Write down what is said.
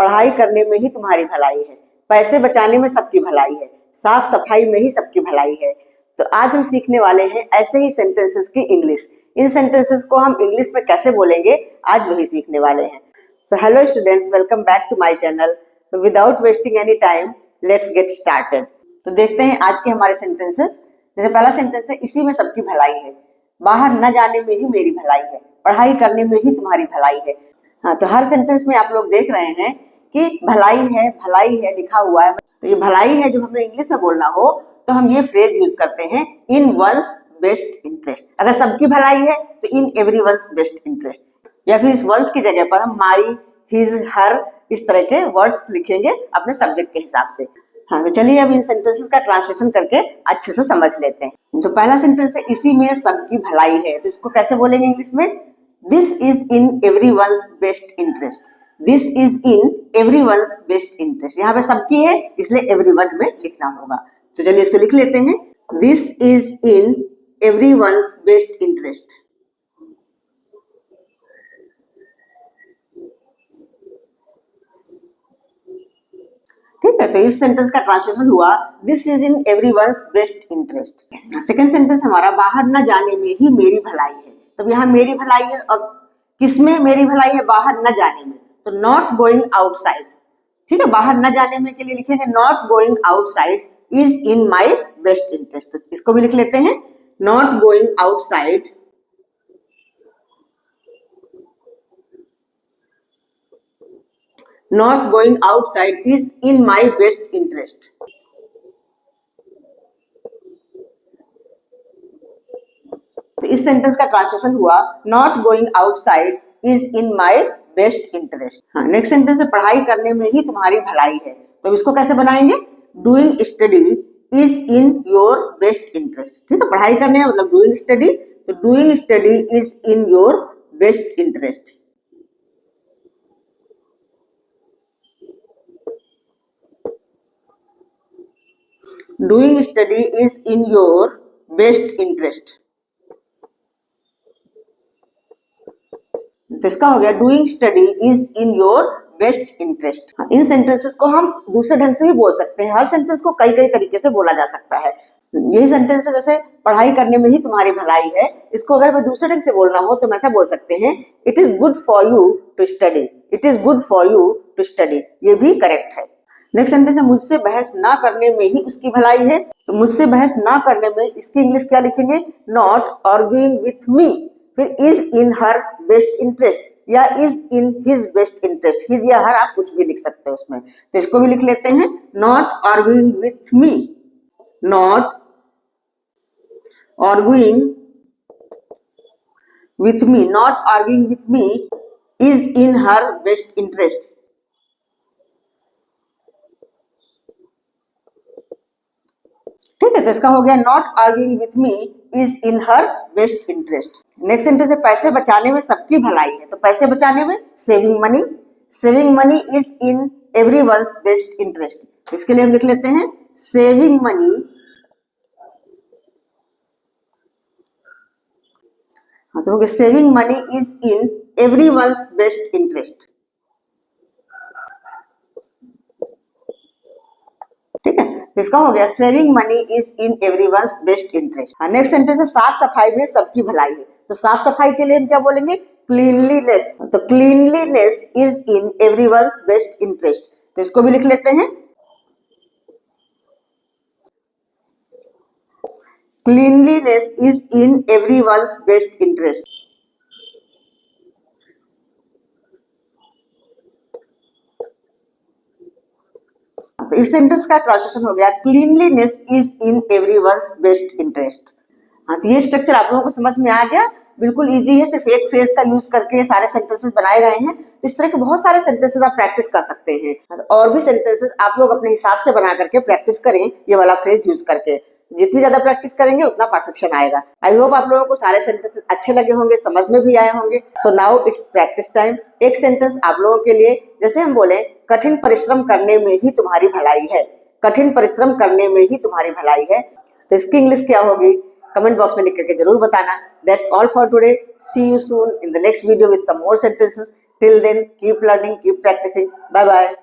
पढ़ाई करने में ही तुम्हारी भलाई है, पैसे बचाने में सबकी भलाई है, साफ सफाई में ही सबकी भलाई है। तो आज हम सीखने वाले हैं ऐसे ही सेंटेंसेस की इंग्लिश। इन सेंटेंसेस को हम इंग्लिश में कैसे बोलेंगे आज वही सीखने वाले हैं। So hello students, welcome back to my channel. तो without wasting any time let's get started. तो देखते हैं आज के हमारे सेंटेंसेस। जैसे पहला सेंटेंस है, इसी में सबकी भलाई है, बाहर न जाने में ही मेरी भलाई है, पढ़ाई करने में ही तुम्हारी भलाई है। हाँ, तो हर सेंटेंस में आप लोग देख रहे हैं कि भलाई है लिखा हुआ है। तो ये भलाई है जब हमें इंग्लिश में बोलना हो तो हम ये फ्रेज यूज करते हैं, इन वंस बेस्ट इंटरेस्ट। अगर सबकी भलाई है तो in every one's best interest, या फिर इस वंस की जगह पर हम माई, हिज, हर इस तरह के वर्ड्स लिखेंगे अपने सब्जेक्ट के हिसाब से। हाँ, तो चलिए अब इन सेंटेंसेस का ट्रांसलेशन करके अच्छे से समझ लेते हैं। तो पहला सेंटेंस है, इसी में सबकी भलाई है। तो इसको कैसे बोलेंगे इंग्लिश में? This is in everyone's best interest. This is in everyone's best interest. यहाँ पे सबकी है इसलिए एवरीवन में लिखना होगा। तो चलिए इसको लिख लेते हैं, this is in everyone's best interest. ठीक है, तो इस सेंटेंस का ट्रांसलेशन हुआ, this is in everyone's best interest. Second sentence हमारा, बाहर न जाने में ही मेरी भलाई है। तो यहाँ मेरी भलाई है, और किसमें मेरी भलाई है? बाहर न जाने में। तो नॉट गोइंग आउटसाइड। ठीक है, बाहर न जाने में के लिए लिखेंगे not going outside is in my best interest. तो इसको भी लिख लेते हैं, not going outside Not going outside is in my best interest. तो इस सेंटेंस का ट्रांसलेशन हुआ, Not going outside is in my best interest. हाँ, नेक्स्ट सेंटेंस है, पढ़ाई करने में ही तुम्हारी भलाई है। तो इसको कैसे बनाएंगे? Doing study is in your best interest. ठीक है, पढ़ाई करने मतलब doing study, तो doing study is in your best interest. Doing study is in your best interest. तो इसका हो गया, doing study is in your best interest. In sentences को हम दूसरे ढंग से भी बोल सकते हैं। हर सेंटेंस को कई तरीके से बोला जा सकता है। यही सेंटेंस है, जैसे पढ़ाई करने में ही तुम्हारी भलाई है, इसको अगर मैं दूसरे ढंग से बोलना हो तो हम ऐसा बोल सकते हैं, it is good for you to study. It is good for you to study, ये भी करेक्ट है। नेक्स्ट सेंटेंस है, मुझसे बहस ना करने में ही उसकी भलाई है। तो मुझसे बहस ना करने में इसकी इंग्लिश क्या लिखेंगे? Not arguing with me. फिर is in her best interest या is in his best interest. His या हर आप कुछ भी लिख सकते हो उसमें। तो इसको भी लिख लेते हैं, not arguing with me. Not arguing with me, not arguing with me is in her best interest. ठीक है, तो इसका हो गया, not arguing with me is in her best interest. Next sentence है, पैसे बचाने में सबकी भलाई है। तो पैसे बचाने में saving money. Saving money is in everyone's best interest. इसके लिए हम लिख लेते हैं, सेविंग मनी, हाँ तो हो गया, saving money is in everyone's best interest. ठीक है, तो इसका हो गया, saving money is in everyone's best interest. Next sentence है, साफ सफाई में सबकी भलाई है। तो साफ सफाई के लिए हम क्या बोलेंगे? क्लीनलीनेस। तो cleanliness is in everyone's best interest. तो इसको भी लिख लेते हैं, cleanliness is in everyone's best interest. तो इस सेंटेंस का ट्रांसलेशन हो गया, cleanliness is in everyone's best interest. हाँ, तो ये स्ट्रक्चर आप लोगों को समझ में आ गया। बिल्कुल इजी है, सिर्फ एक फ्रेज का यूज करके ये सारे सेंटेंसेस बनाए गए हैं। तो इस तरह के बहुत सारे सेंटेंसेस आप प्रैक्टिस कर सकते हैं। और भी सेंटेंसेस आप लोग अपने हिसाब से बना करके प्रैक्टिस करें, ये वाला फ्रेज यूज करके। जितनी ज्यादा प्रैक्टिस करेंगे उतना परफेक्शन आएगा। आई होप आप लोगों को सारे सेंटेंसेस अच्छे लगे होंगे, समझ में भी आए होंगे। So now it's practice time. एक सेंटेंस आप लोगों के लिए, जैसे हम बोले, कठिन परिश्रम करने में ही तुम्हारी भलाई है। कठिन परिश्रम करने में ही तुम्हारी भलाई है। तो इसकी इंग्लिश क्या होगी? कमेंट बॉक्स में लिख करके जरूर बताना। That's all for today. See you soon in the next video with some more sentences. Till then, keep learning, keep practicing. Bye bye.